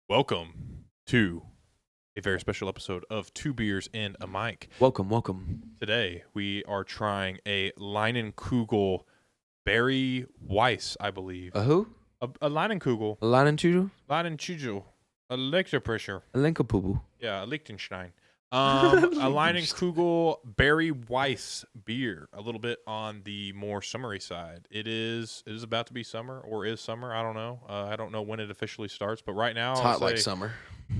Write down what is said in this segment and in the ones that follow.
Welcome to a very special episode of Two Beers and a Mic. Welcome. Today we are trying a Leinenkugel Berry Weiss, I believe. A who? A Leinenkugel. A Leinenkugel? Leinenkugel. A Lecterpressure. A Lenkerpubu. Yeah, a Liechtenstein. A Leinenkugel Berry Weiss beer. A little bit on the more summery side. It is about to be summer, or is summer. I don't know. I don't know when it officially starts, but right now It's hot like summer.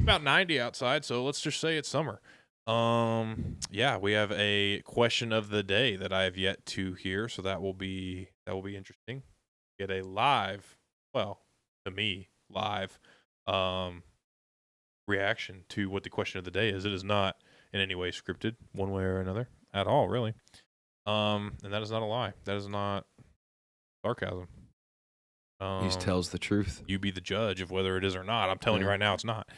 about 90 outside, so let's just say it's summer. Yeah, we have a question of the day that I have yet to hear, so that will be interesting. Get a live, well, to me, live reaction to what the question of the day is. It is not in any way scripted one way or another at all, really. And that is not a lie. That is not sarcasm. He tells the truth. You be the judge of whether it is or not. I'm telling you right now, it's not.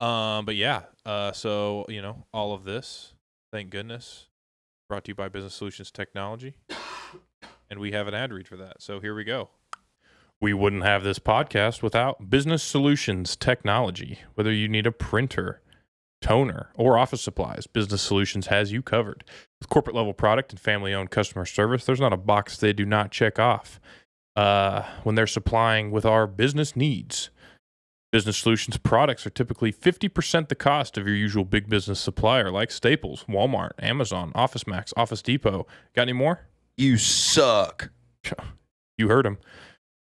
But yeah, so, all of this, thank goodness, brought to you by Business Solutions Technology. And we have an ad read for that. So here we go. We wouldn't have this podcast without Business Solutions Technology. Whether you need a printer, toner, or office supplies, Business Solutions has you covered. With corporate level product and family owned customer service, there's not a box they do not check off when they're supplying with our business needs. Business Solutions products are typically 50% the cost of your usual big business supplier like Staples, Walmart, Amazon, OfficeMax, Office Depot. Got any more? You suck. You heard him.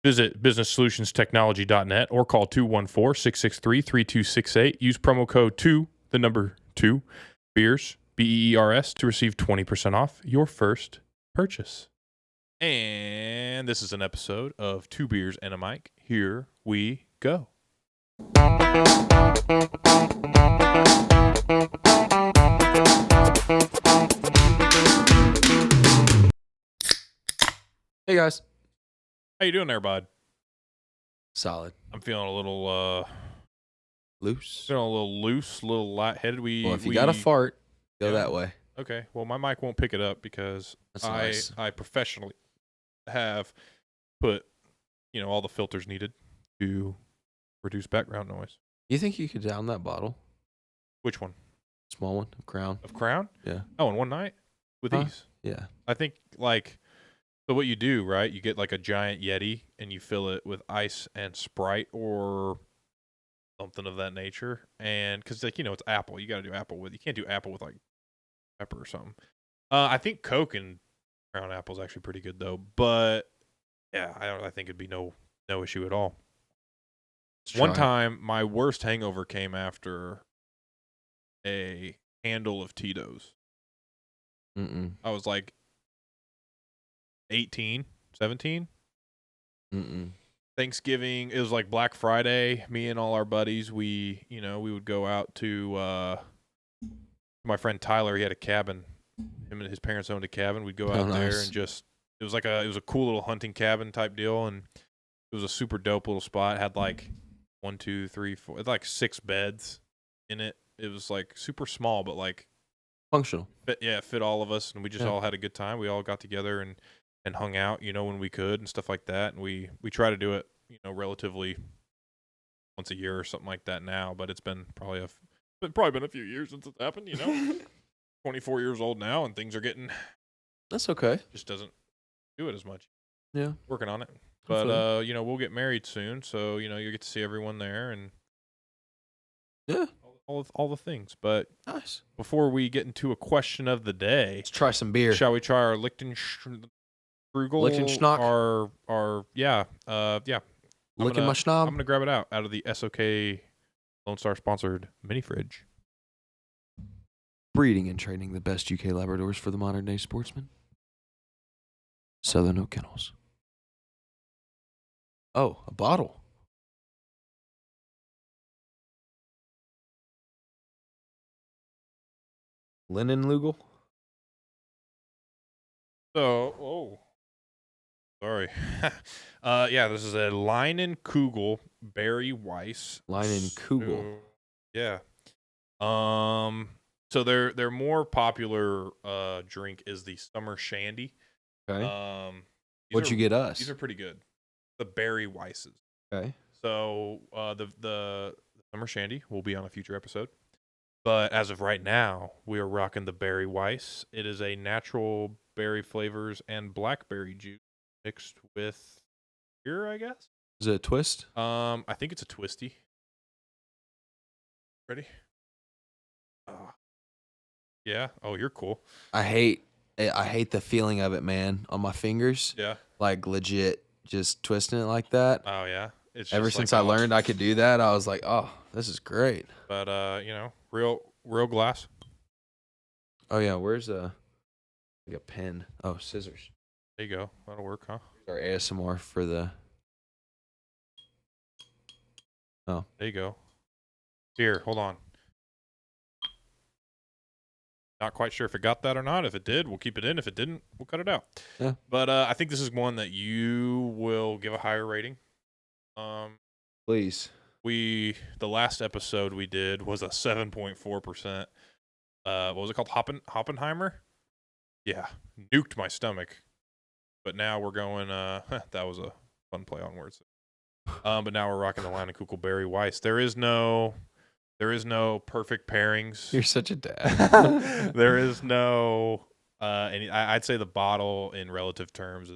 Visit businesssolutionstechnology.net or call 214-663-3268. Use promo code 2, the number 2, beers, BEERS, to receive 20% off your first purchase. And this is an episode of Two Beers and a Mic. Here we go. Hey guys. How you doing there, bud? Solid. I'm feeling a little Loose. feeling a little loose, a little lightheaded. Well, if you got a fart, go that way. Okay. Well, my mic won't pick it up because That's nice. I professionally have put, all the filters needed to reduce background noise. You think you could down that bottle? Which one? Small one of Crown. Of Crown? Yeah. Oh, in one night? With Huh? these? Yeah. I think, so what you do, right? You get like a giant Yeti and you fill it with ice and Sprite or something of that nature. And because, it's apple. You got to do apple with. You can't do apple with like pepper or something. I think Coke and Crown Apple is actually pretty good though. But yeah, I think it'd be no issue at all. One time, my worst hangover came after a handle of Tito's. I was like 18, 17. Thanksgiving, it was like Black Friday. Me and all our buddies, we would go out to my friend Tyler. He had a cabin. Him and his parents owned a cabin. We'd go out there and just it was a cool little hunting cabin type deal, and it was a super dope little spot. It had like 1, 2, 3, 4, it had like 6 beds in it. It was like super small, but like functional. It fit all of us, and we just all had a good time. We all got together and hung out, when we could and stuff like that. And we try to do it, relatively once a year or something like that now. But it's been probably been a few years since it's happened. 24 years old now, and things are getting. That's okay. Just doesn't do it as much. Yeah, working on it. But we'll get married soon, so you get to see everyone there and yeah, all the things. But nice. Before we get into a question of the day, let's try some beer. Shall we try our Liechtenschnack? Yeah. Licking my schnob. I'm gonna grab it out of the SOK Lone Star sponsored mini fridge. Breeding and training the best UK Labradors for the modern day sportsman. Southern Oak Kennels. Oh, a bottle. Leinenkugel. Sorry. Yeah, this is a Leinenkugel Berry Weiss. Leinenkugel. Yeah. So their more popular drink is the Summer Shandy. Okay. What'd you get us? These are pretty good. The Berry Weisses. Okay. So the Summer Shandy will be on a future episode. But as of right now, we are rocking the Berry Weiss. It is a natural berry flavors and blackberry juice mixed with beer, I guess. Is it a twist? I think it's a twisty. Ready? Yeah. Oh, you're cool. I hate the feeling of it, man, on my fingers. Yeah. Like legit, just twisting it like that. Oh yeah. It's Ever just since like I learned I could do that, I was like, oh, this is great. But real glass. Oh yeah, where's like a pen? Oh, scissors. There you go. That'll work, huh? Our ASMR for the. Oh, there you go. Here, hold on. Not quite sure if it got that or not. If it did, we'll keep it in. If it didn't, we'll cut it out. Yeah. But I think this is one that you will give a higher rating. Please. The last episode we did was a 7.4%. What was it called? Hoppenheimer? Yeah. Nuked my stomach. But now we're going, that was a fun play on words. But now we're rocking the Leinenkugel Berry Weiss. There is no perfect pairings. You're such a dad. There is no, I'd say the bottle in relative terms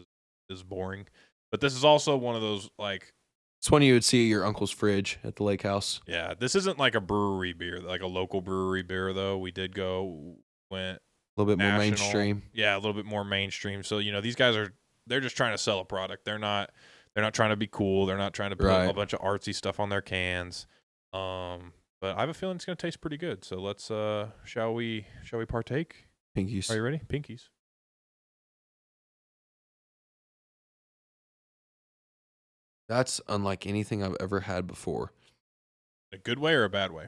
is boring. But this is also one of those, like, it's one you would see at your uncle's fridge at the lake house. yeah, this isn't like a brewery beer, like a local brewery beer, though. We did went A little bit more national. mainstream. Yeah, a little bit more mainstream. So, these guys they're just trying to sell a product. They're not trying to be cool. They're not trying to put a bunch of artsy stuff on their cans. But I have a feeling it's going to taste pretty good. So let's shall we partake? Pinkies. Are you ready? Pinkies. That's unlike anything I've ever had before. A good way or a bad way?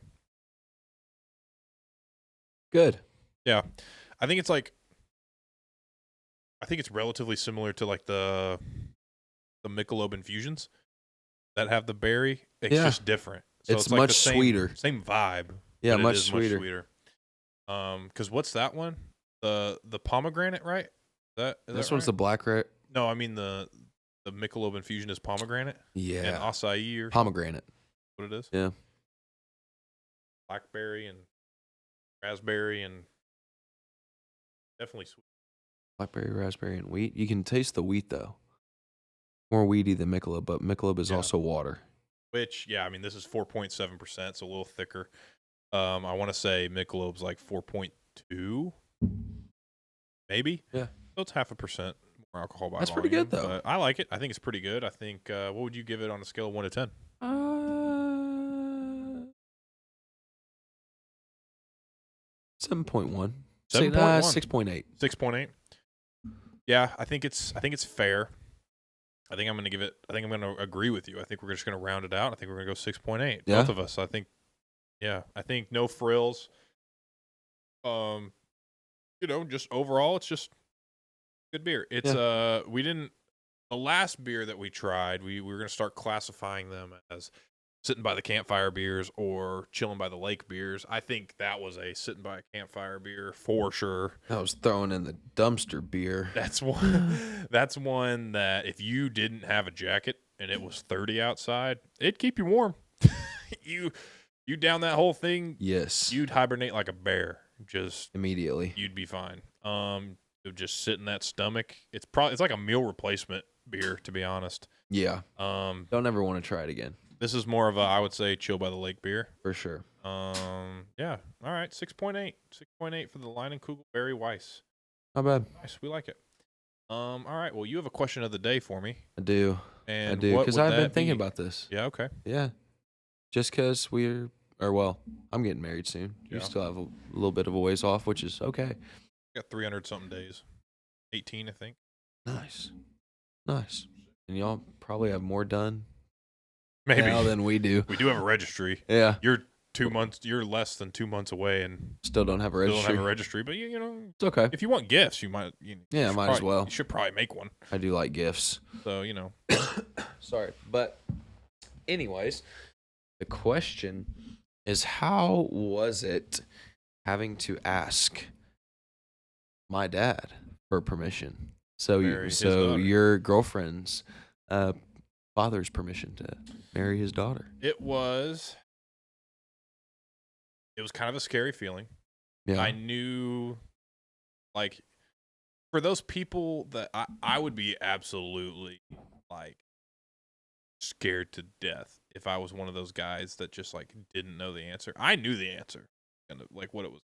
Good. Yeah. I think it's relatively similar to like the Michelob infusions that have the berry. It's just different. So it's like much the sweeter. Same vibe. Yeah, but much it is sweeter. Much sweeter. Because what's that one? The pomegranate, right? Is this that one's right? the black rat. No, I mean the Michelob infusion is pomegranate. Yeah. And acai or pomegranate. What it is? Yeah. Blackberry and raspberry and definitely sweet. Blackberry, raspberry, and wheat. You can taste the wheat though. More weedy than Michelob, but Michelob is also water. Which, yeah, I mean, this is 4.7%, so a little thicker. I want to say Michelob's like 4.2, maybe. Yeah. So it's 0.5% more alcohol by That's volume. pretty good, though. But I like it. I think it's pretty good. I think, what would you give it on a scale of 1 to 10? 7.1. 7.1. 6.8. 6.8. Yeah, I think it's fair. I think I'm going to agree with you. I think we're just going to round it out. I think we're going to go 6.8. Yeah. Both of us. I think no frills. Just overall, it's just good beer. It's the last beer that we tried, we were going to start classifying them as sitting by the campfire beers or chilling by the lake beers. I think that was a sitting by a campfire beer for sure. I was throwing in the dumpster beer. That's one. That's one that if you didn't have a jacket and it was 30 outside, it'd keep you warm. You down that whole thing. Yes. You'd hibernate like a bear. Just immediately. You'd be fine. It would just sit in that stomach. It's like a meal replacement beer, to be honest. Yeah. Don't ever want to try it again. This is more of a, I would say, chill by the lake beer. For sure. Yeah. All right. 6.8. 6.8 for the Leinenkugel Berry Weiss. Not bad. Nice. We like it. All right. Well, you have a question of the day for me. I do. And I do. Because I've been thinking about this. Yeah. Okay. Yeah. Just because I'm getting married soon. You still have a little bit of a ways off, which is okay. Got 300 something days. 18, I think. Nice. And y'all probably have more done maybe now than we do. We do have a registry. Yeah. You're less than 2 months away and still don't have a registry. But it's okay. If you want gifts, you might. Might as well. You should probably make one. I do like gifts. So Sorry, but anyways, the question is, how was it having to ask my dad for permission? So your girlfriend's father's permission to marry his daughter. It was it was kind of a scary feeling. Yeah. I knew, like, for those people that I would be absolutely, like, scared to death if I was one of those guys that just, like, didn't know the answer. I knew the answer, and like what it was.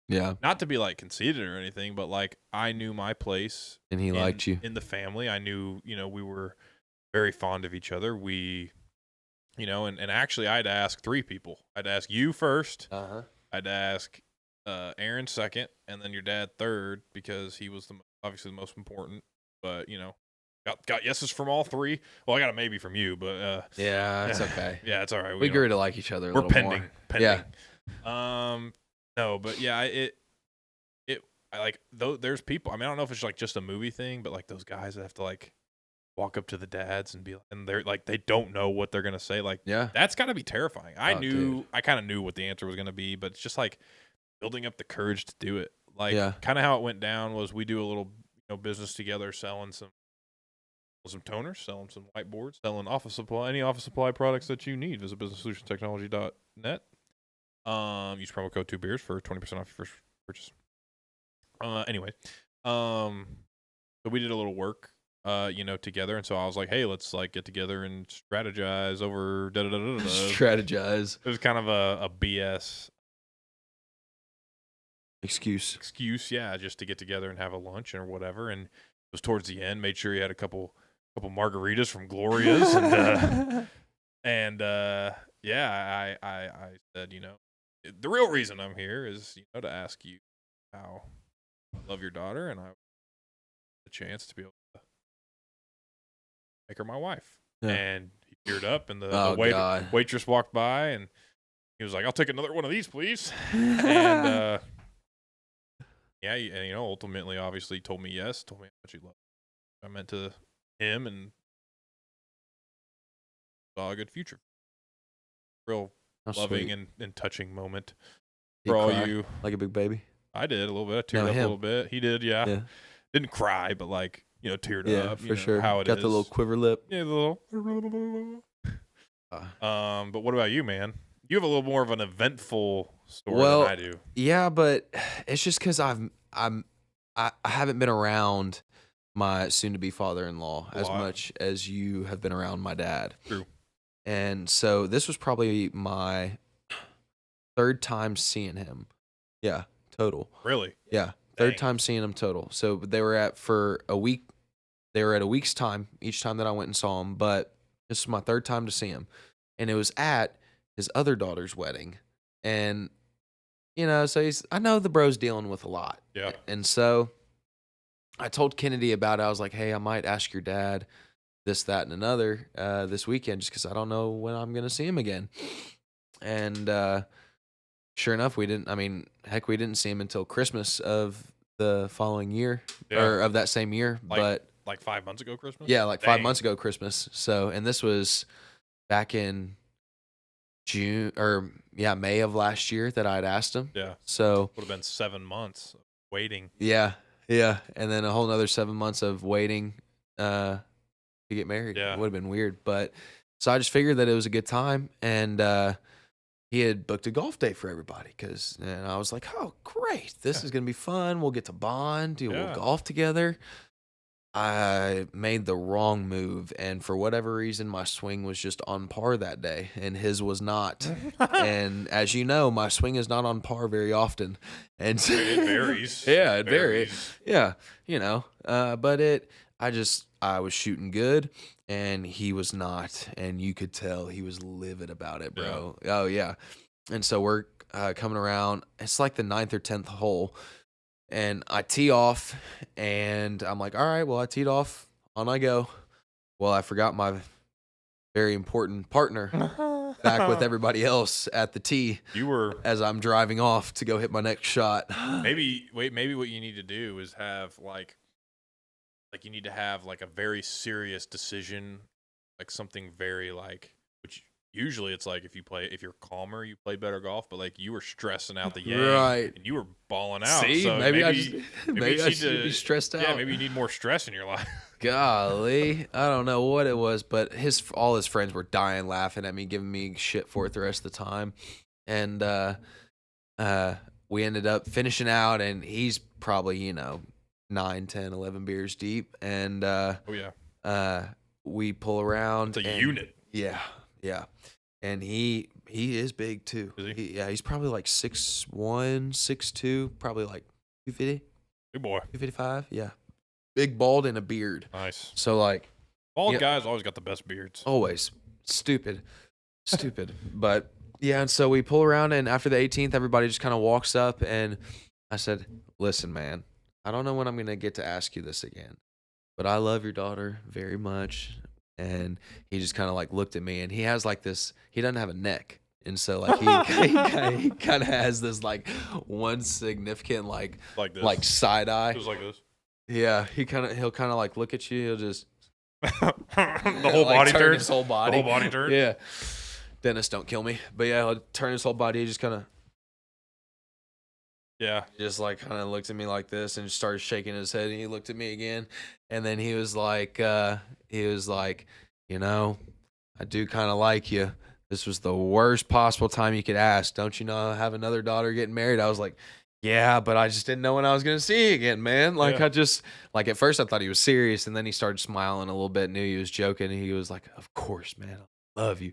Yeah. Not to be like conceited or anything, but like I knew my place, And he liked you in the family. I knew, we were very fond of each other. We, and actually I'd ask 3 people. I'd ask you first. I'd ask Aaron second, and then your dad third, because he was obviously the most important. But got yeses from all 3. Well, I got a maybe from you, but yeah, it's okay. Yeah, it's all right. We grew to like each other. We're pending. More. Pending. Yeah. No, but yeah, I like though. There's people. I mean, I don't know if it's like just a movie thing, but like those guys that have to like walk up to the dads and be like, and they're like, they don't know what they're gonna say. Like, yeah, that's got to be terrifying. I kind of knew what the answer was gonna be, but it's just like building up the courage to do it. Like, kind of how it went down was we do a little business together, selling some toners, selling some whiteboards, selling any office supply products that you need. Visit businesssolutionstechnology.net. Use promo code 2beers for 20% off your first purchase. Anyway, so we did a little work, together, and so I was like, hey, let's like get together and strategize over strategize. It was kind of a BS excuse, yeah, just to get together and have a lunch or whatever. And it was towards the end. Made sure he had a couple margaritas from Gloria's, and yeah, I said, the real reason I'm here is to ask you how I love your daughter, and I had a chance to be able to make her my wife. Yeah. And he teared up, and the waitress walked by, and he was like, I'll take another one of these, please. And yeah, and ultimately, obviously, told me yes, told me how much he loved me. I meant to him, and saw a good future. Real loving and touching moment for all you. Like a big baby? I did a little bit. I teared up a little bit. He did, yeah. Didn't cry, but like, teared up. For sure. How it got the little quiver lip. Yeah, the little. But what about you, man? You have a little more of an eventful story than I do. Yeah, but it's just because I haven't been around my soon-to-be father-in-law as much as you have been around my dad. True. And so this was probably my 3rd time seeing him. Yeah, total. Really? Yeah, 3rd time seeing him total. So they were for a week. They were at a week's time each time that I went and saw him. But this is my 3rd time to see him, and it was at his other daughter's wedding. And so I know the bro's dealing with a lot. Yeah. And so I told Kennedy about it. I was like, hey, I might ask your dad this, that, and another this weekend, just because I don't know when I'm going to see him again. And sure enough, we didn't see him until Christmas of the following year, or of that same year. Like 5 months ago Christmas? Yeah, like 5 months ago Christmas. So, and this was back in May of last year that I'd asked him. Yeah. So would have been 7 months of waiting. Yeah. Yeah. And then a whole nother 7 months of waiting to get married. Yeah. It would have been weird. But so I just figured that it was a good time. And he had booked a golf day for everybody. And I was like, oh, great. This is going to be fun. We'll get to bond. We'll golf together. I made the wrong move, and for whatever reason, my swing was just on par that day, and his was not. And as you know, my swing is not on par very often, and so, it varies. Yeah, it varies. Yeah, but I was shooting good, and he was not, and you could tell he was livid about it, bro. Yeah. Oh yeah, and so we're coming around. It's like the 9th or 10th hole. And I tee off, and I'm like, all right, well, I teed off. On I go. Well, I forgot my very important partner back with everybody else at the tee. As I'm driving off to go hit my next shot. Maybe what you need to do is have like you need to have like a very serious decision, like something very like, which usually it's like if you're calmer, you play better golf, but like you were stressing out the yang, right, and you were balling out. See, so maybe I should be stressed out. Yeah, maybe you need more stress in your life. Golly, I don't know what it was, but all his friends were dying laughing at me, giving me shit for it the rest of the time. And we ended up finishing out, and he's probably 9, 10, 11 beers deep, and Oh yeah, uh, we pull around. it's a And unit. yeah, yeah, and he is big too. Is he? Yeah, he's probably like 6'1", 6'2", probably like 250, Big boy. 255. Yeah, big, bald, and a beard. Nice. So like, Bald yeah, guys always got the best beards. always stupid, but yeah. And so we pull around, and after the 18th, everybody just kind of walks up, and I said, "Listen, man, I don't know when I'm gonna get to ask you this again, but I love your daughter very much." And he just kind of like looked at me, and he has like this. He doesn't have a neck, and so like he kind of has this like one significant Like this. like side eye. Just like this. Yeah, he'll kind of like look at you. He'll just The whole like body turn turns. his whole body. The whole body turns. Yeah. Dennis, don't kill me. But yeah, he'll turn his whole body. He just kind Yeah. of looked at me like this and started shaking his head. And he looked at me again, and then he was like, I do kind of like you. This was the worst possible time you could ask. Don't you know I have another daughter getting married? I was like, yeah, but I just didn't know when I was gonna see you again, man. Like Yeah. I just like at first I thought he was serious, and then he started smiling a little bit, knew he was joking, and he was like, "Of course, man, I love you."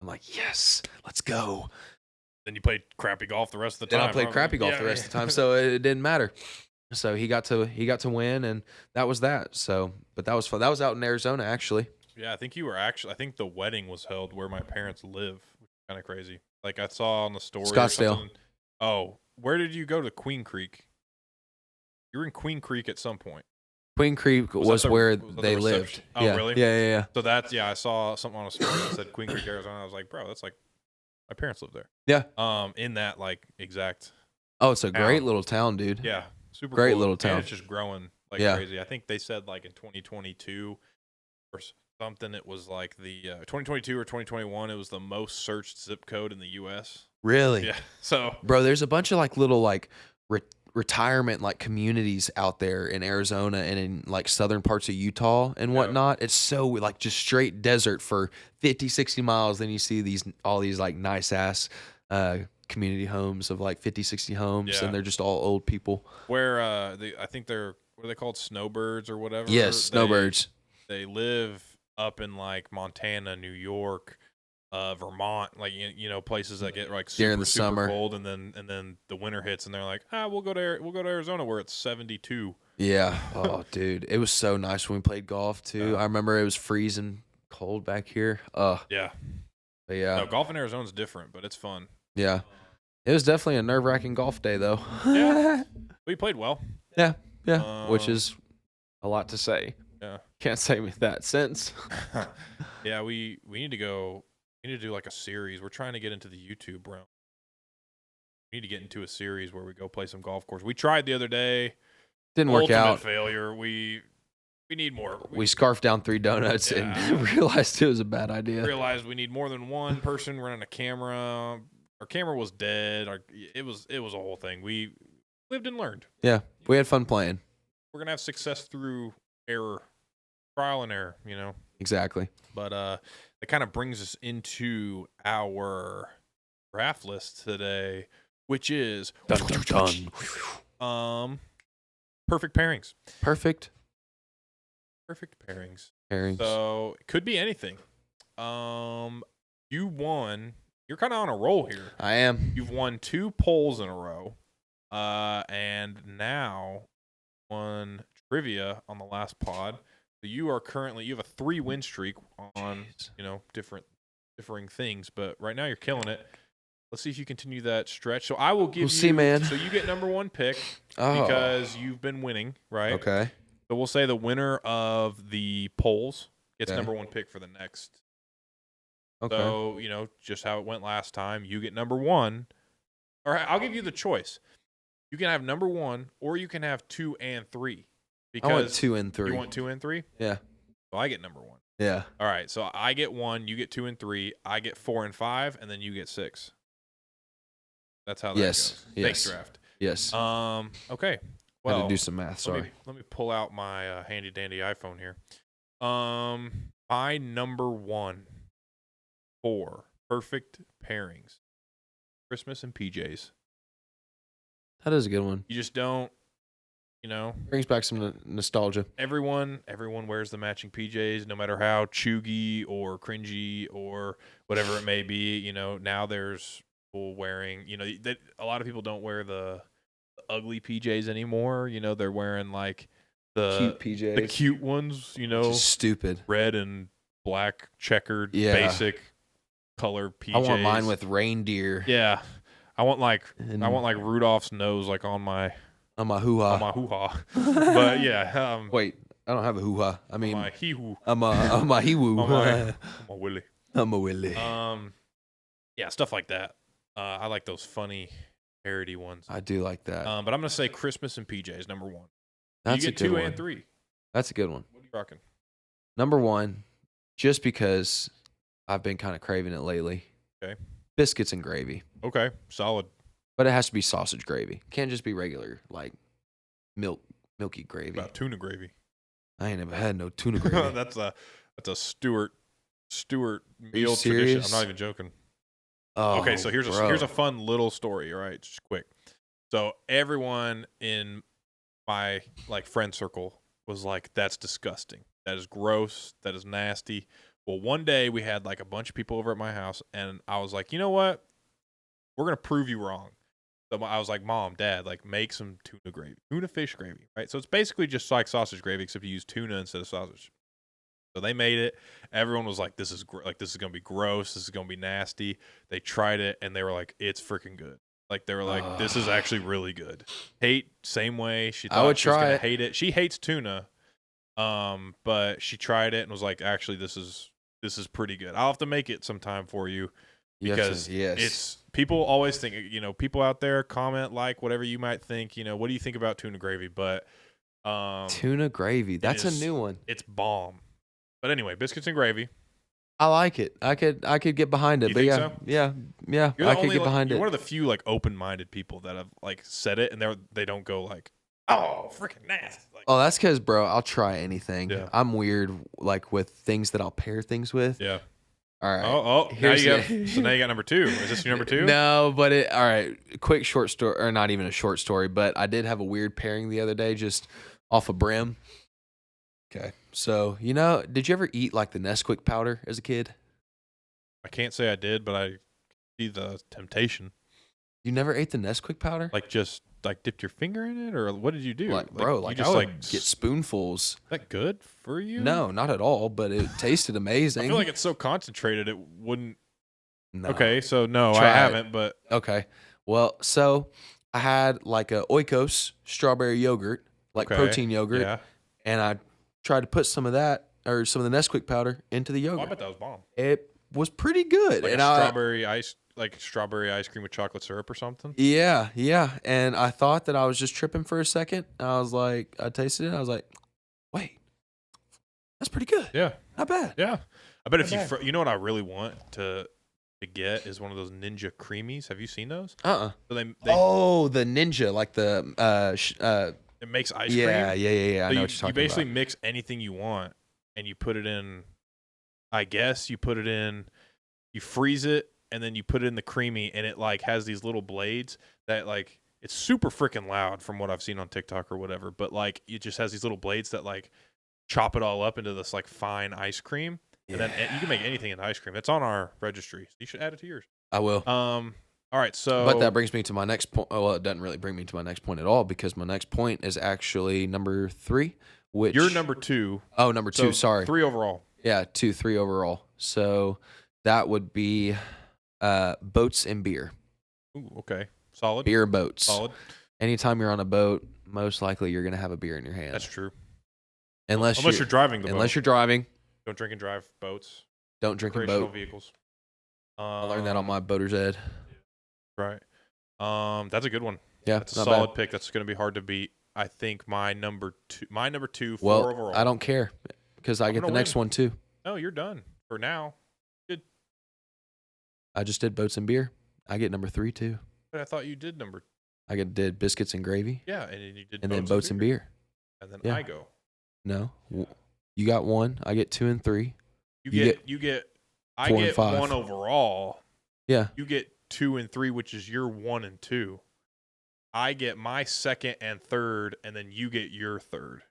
I'm like, "Yes, let's go." Then you played crappy golf the rest of the Then time. I played huh? crappy golf Yeah, the rest yeah. of the time, so it didn't matter. So he got to win, and that was that. So, but that was fun. That was out in Arizona, actually. Yeah, I think you were actually. I think the wedding was held where my parents live. Kind of crazy. Like I saw on the story. Or Scottsdale. something. Oh, where did you go to Queen Creek? You were in Queen Creek at some point. Queen Creek that was the- where was that the they lived. reception? Oh, Yeah. really? Yeah. So that's I saw something on a story that said Queen Creek, Arizona. I was like, bro, that's like my parents live there. Yeah. In that like exact. Oh, it's a great Town. little town, dude. Yeah, super Great cool. little And town. it's just growing like Yeah. crazy. I think they said like in 2022 or something. It was like the 2022 or 2021. It was the most searched zip code in the U.S. Really? Yeah. So Bro, there's a bunch of like little like retirement like communities out there in Arizona and in like southern parts of Utah and whatnot. It's so like just straight desert for 50, 60 miles. Then you see all these like nice ass community homes of like 50, 60 homes, Yeah. and they're just all old people. where I think they're what are they called, snowbirds or whatever? Yes, snowbirds. They live up in like Montana, New York, Vermont, like places that get like super, During the super summer. cold, and then the winter hits, and they're like, we'll go to Arizona where it's 72. Yeah. Oh, dude, it was so nice when we played golf too. I remember it was freezing cold back here. Yeah. But yeah. No, golf in Arizona's different, but it's fun. Yeah. It was definitely a nerve-wracking golf day, though. Yeah. We played well. Yeah. Which Um, is a lot to say. Yeah. Can't say with that sense. Yeah, we need to go. We need to do like a series. We're trying to get into the YouTube realm. We need to get into a series where we go play some golf course. We tried the other day. Didn't work Ultimate out. failure. We need more. We scarfed down 3 donuts Yeah. and realized it was a bad idea. realized we need more than one person running a camera. Our camera was dead. It was a whole thing. We lived and learned. Yeah. We had fun playing. We're gonna have success through error, trial and error. Exactly. But that kind of brings us into our draft list today, which is Dun, dun, dun. perfect pairings. Perfect Perfect pairings. pairings. So it could be anything. You won. You're kind of on a roll here. I am. You've won 2 polls in a row, and now won trivia on the last pod. So you have a 3-win streak on differing things, but right now you're killing it. Let's see if you continue that stretch. So I will give We'll see, man. So you get number 1 pick because you've been winning, right? Okay. So we'll say the winner of the polls gets Okay. number 1 pick for the next. Okay. So, just how it went last time, you get number 1. Or I'll give you the choice. You can have number 1 or you can have 2 and 3. Because I want 2 and 3. You want 2 and 3? Yeah. So I get number 1. Yeah. All right. So I get 1, you get 2 and 3, I get 4 and 5, and then you get 6. That's how that goes. Thanks, draft. Yes. Okay. Had Well, to do some math. Sorry. let me pull out my handy dandy iPhone here. My number 1 for perfect pairings, Christmas and PJs. That is a good one. You just don't, you know. Brings back some nostalgia. Everyone wears the matching PJs, no matter how chuggy or cringy or whatever it may be. You know, now there's people wearing, you know, a lot of people don't wear the ugly PJs anymore. You know, they're wearing like Cute the PJs. cute ones. You know, Just stupid. red and black checkered basic color PJs. I want mine with reindeer. Yeah, I want like Rudolph's nose like on my hoo-ha. on my hoo-ha. But yeah, Wait, I don't have a hoo-ha. I mean, my hee-hoo. I'm a hee-woo. on my willy. I'm a willy. Yeah, stuff like that. I like those funny parody ones. I do like that. But I'm gonna say Christmas and PJs number 1. That's you a get good 2 one. and 3. That's a good one. What are you rocking? Number 1, just because I've been kind of craving it lately. Okay. Biscuits and gravy. Okay, solid. But it has to be sausage gravy. Can't just be regular, like milky gravy. About tuna gravy. I ain't never had no tuna gravy. that's a Stewart meal tradition. serious? I'm not even joking. Oh, Okay, so here's bro. a fun little story, all right? Just quick. So everyone in my like friend circle was like, that's disgusting. That is gross. That is nasty. Well, one day we had like a bunch of people over at my house, and I was like, you know what? We're going to prove you wrong. So I was like, Mom, Dad, like make some tuna fish gravy, right? So it's basically just like sausage gravy, except you use tuna instead of sausage. So they made it. Everyone was like, this is going to be gross. This is going to be nasty. They tried it, and they were like, it's freaking good. Like, they were like, this is actually really good. Same way. She thought she was going to hate it. She hates tuna, but she tried it and was like, actually, this is pretty good. I'll have to make it sometime for you because it's people always think, you know, people out there comment, like, whatever you might think, you know, what do you think about tuna gravy? But tuna gravy, that's a new one. It's bomb. But anyway, biscuits and gravy. I like it. I could get behind it. You but think yeah, so? yeah. I could get behind it. You're one of the few like open-minded people that have like said it, and they don't go like, oh, freaking nasty. Like, Oh, that's because, bro, I'll try anything. Yeah. I'm weird, like with things that I'll pair things with. yeah. All right. Oh, now you got number 2. Is this your number 2? No, but all right. Quick short story, or not even a short story, but I did have a weird pairing the other day, just off a brim. Okay. So, you know, did you ever eat like the Nesquik powder as a kid? I can't say I did, but I see the temptation. You never ate the Nesquik powder? Like just like dipped your finger in it, or what did you do? Like, bro, you like just I would like get spoonfuls. Is that good for you? No, not at all, but it tasted amazing. I feel like it's so concentrated it wouldn't. No. Okay, so no, Try I it. haven't, but Okay. Well, so I had like a Oikos strawberry yogurt, like okay. protein yogurt, Yeah. and I tried to put some of that or some of the Nesquik powder into the Oh, yogurt. I bet that was bomb. It was pretty good. Like and strawberry ice cream with chocolate syrup or something. Yeah. And I thought that I was just tripping for a second. I was like, I tasted it. I was like, wait, that's pretty good. Yeah. Not bad. Yeah. I bet if Not bad. you know what I really want to get is one of those Ninja Creamies. Have you seen those? Uh-uh. So they Oh, the Ninja, like the it makes ice yeah, cream. yeah. I So know what you're you talking basically about. mix anything you want and you put it in. I guess you put it in. You freeze it and then you put it in the creamy, and it like has these little blades that like it's super freaking loud from what I've seen on TikTok or whatever. But like it just has these little blades that like chop it all up into this like fine ice cream, and then you can make anything into ice cream. It's on our registry. So you should add it to yours. I will. All right, so But that brings me to my next point. Well, it doesn't really bring me to my next point at all because my next point is actually number 3, which you're number 2. Oh, number 2. So Sorry. 3 overall. Yeah, 3 overall. So that would be boats and beer. Ooh, okay, solid. Beer and boats. Solid. Anytime you're on a boat, most likely you're gonna have a beer in your hand. That's true. Unless you're driving the boat. Unless you're driving, Don't drink and drive boats. don't drink and Recreational boat. vehicles. I learned that on my boater's ed. Right. That's a good one. Yeah, That's a not solid bad. pick. That's going to be hard to beat. I think my number 2, 4 Well, overall. I don't care because I get the gonna next win. one too. No, you're done for now. I just did boats and beer. I get number 3 too. But I thought you did number. Did biscuits and gravy, Yeah, and then you did. and then boats and beer. And then Yeah. I go. No, you got 1. I get 2 and 3. You You get. I 4 and get 5. 1 overall. Yeah. You get 2 and 3, which is your 1 and 2. I get my second and third, and then you get your third.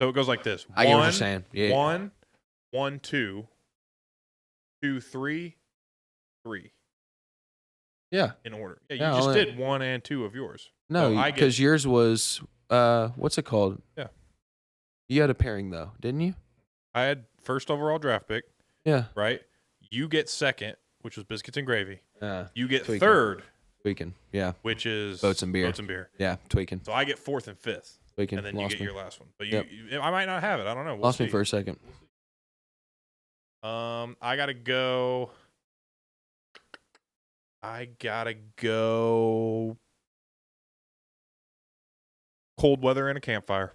So it goes like this. I get what you're saying. Yeah. 1, 1, 2, 2, 3, 3. Yeah. In order. Yeah, Yeah, you just only- did 1 and 2 of yours. No, So because yours was what's it called? Yeah. You had a pairing though, didn't you? I had first overall draft pick, Yeah. right? You get second, which was biscuits and gravy. You get tweaking. third, Tweaking. Yeah. which is Boats and beer. Boats and beer. Yeah. Tweaking. So I get fourth and fifth, Tweaking. and then you Lost get me. your last one. But Yep. I might not have it. I don't know. We'll Lost see. me for a second. I gotta go. Cold weather and a campfire.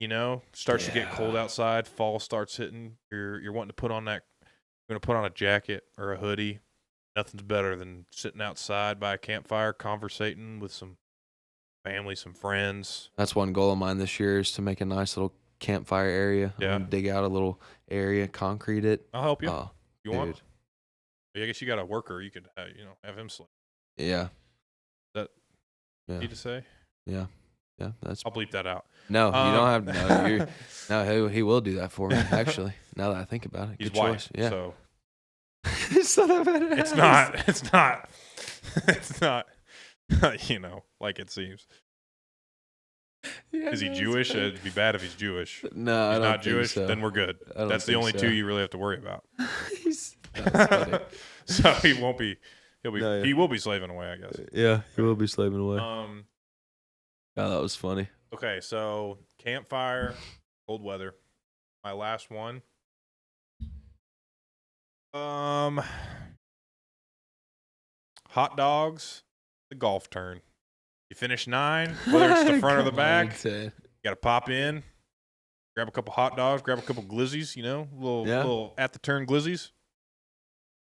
You know, starts to get cold outside. Fall starts hitting. You're wanting to put on that. You're gonna put on a jacket or a hoodie. Nothing's better than sitting outside by a campfire, conversating with some family, some friends. That's one goal of mine this year is to make a nice little campfire area. I'm Yeah. gonna dig out a little area, concrete it. I'll help you. Oh, You want? dude. I guess you got a worker. You could, have him sleep. Yeah. That Yeah. need to say? Yeah. Yeah. That's I'll bleep that out. no. You don't have no. you're No, he will do that for me. Actually, now that I think about it, He's good white, choice. Yeah. so It's not that bad. it's not. It's not. Like it seems. Yeah, Is he no, it's Jewish? bad. It'd be bad if he's Jewish. No, I He's don't not think Jewish. so. Then we're good. I don't That's the think only so. two you really have to worry about. That's funny. So he won't be. He'll be. No, yeah. He will be slaving away, I guess. Yeah, he will be slaving away. Oh, that was funny. Okay, so campfire, cold weather. My last one. Hot dogs, the golf turn. You finish 9, whether it's the front or the Come on, back. Ted. You got to pop in, grab a couple hot dogs, grab a couple glizzies, little at the turn glizzies,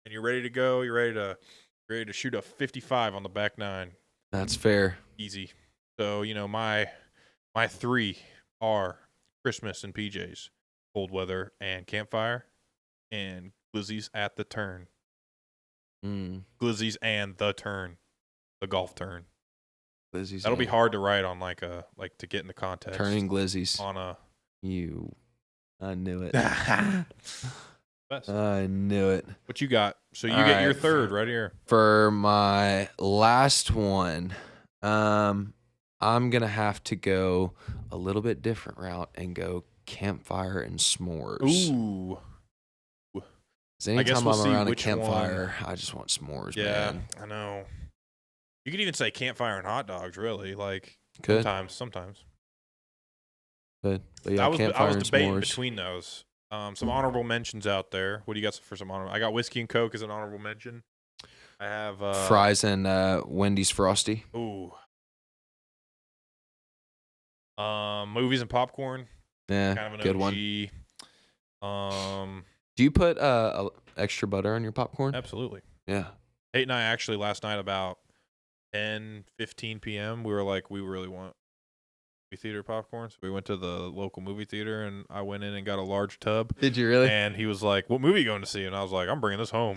and you're ready to go. You're ready to shoot a 55 on the back 9. That's fair. Easy. So my 3 are Christmas and PJs, cold weather and campfire, and glizzies at the turn. Glizzies and the turn, the golf turn. Glizzies. That'll be hard to write on like to get in the context. Turning glizzies. On a. I knew it. Best. I knew it. What you got? So you All get your right. third right here. For my last one, I'm gonna have to go a little bit different route and go campfire and s'mores. Ooh. 'Cause anytime we'll I'm see around a which campfire, I just want s'mores, Yeah, man. I know. You could even say campfire and hot dogs, really. Like Could. sometimes. But yeah, I was campfire and debating s'mores. between those. Some honorable mentions out there. What do you got for some honorable? I got whiskey and Coke as an honorable mention. I have Fries and Wendy's Frosty. Ooh. Movies and popcorn. Yeah, Kind of an good OG. one. Do you put extra butter on your popcorn? Absolutely. Yeah. Tate and I actually last night about 10-15 p.m. we were like, we really want movie theater popcorn. So we went to the local movie theater and I went in and got a large tub. Did you really? And he was like, what movie are you going to see? And I was like, I'm bringing this home.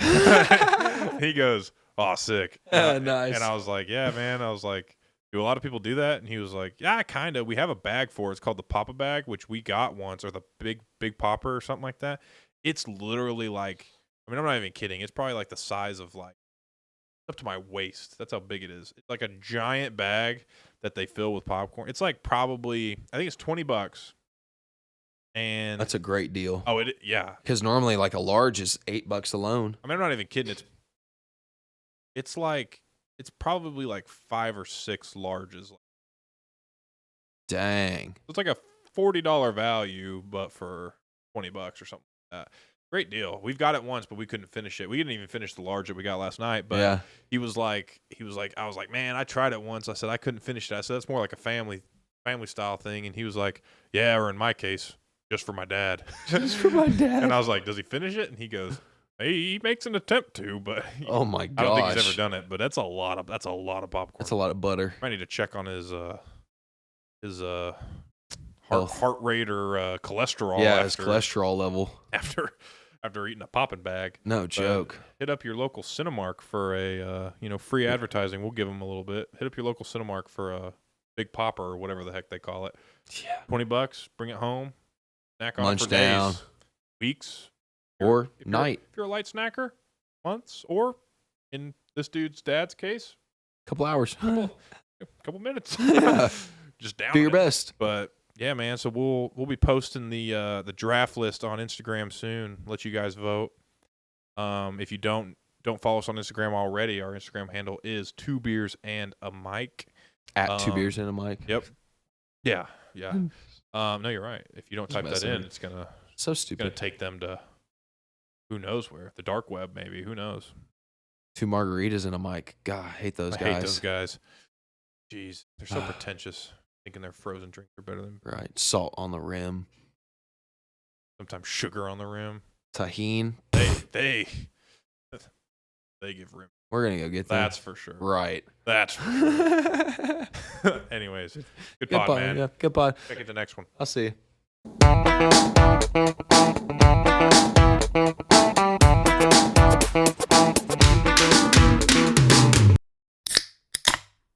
He goes, oh, sick. Nice. And I was like, yeah, man. I was like, do a lot of people do that? And he was like, yeah, kind of. We have a bag for it. It's called the Papa bag, which we got once, or the big popper or something like that. It's literally like, I'm not even kidding. It's probably like the size of like up to my waist. That's how big it is. It's like a giant bag that they fill with popcorn. It's like probably, I think it's $20. And That's a great deal. oh, yeah. Because normally, like a large is $8 alone. I mean, I'm not even kidding. It's probably like 5 or 6 larges. Dang. It's like a $40 value, but for $20 or something like that. Great deal. We've got it once, but we couldn't finish it. We didn't even finish the large that we got last night. But Yeah. he was like, I was like, man, I tried it once. I said I couldn't finish it. I said that's more like a family style thing. And he was like, yeah, or in my case, just for my dad. Just for my dad. And I was like, does he finish it? And he goes, he makes an attempt to, but Oh my I don't think he's gosh. ever done it. But that's a lot of popcorn. That's a lot of butter. I need to check on his Health. heart rate or cholesterol. Yeah, his cholesterol level. after after eating a popping bag. No joke. Hit up your local Cinemark for a free advertising. We'll give them a little bit. Hit up your local Cinemark for a big popper or whatever the heck they call it. Yeah. $20. Bring it home. Snack on it Lunch for down. days, weeks, Or if night. If you're a light snacker, months, or in this dude's dad's case, Couple hours. couple minutes. Yeah. Just down. Do your best. But yeah, man. So we'll be posting the draft list on Instagram soon. Let you guys vote. If you don't follow us on Instagram already, our Instagram handle is 2 beers and a mic. At 2 beers and a mic. Yep. Yeah. No, you're right. If you don't type that in, it's gonna take them to who knows where, the dark web maybe. Who knows? 2 margaritas and a mic. God, I hate those guys. I hate those guys. Jeez, they're so pretentious, thinking their frozen drinks are better than right. Salt on the rim. Sometimes sugar on the rim. Tahine. They give rim. We're gonna go get them. That's for sure. Right. That's for sure. Anyways, good pod, man. Yeah, good pod. Check out the next one. I'll see you.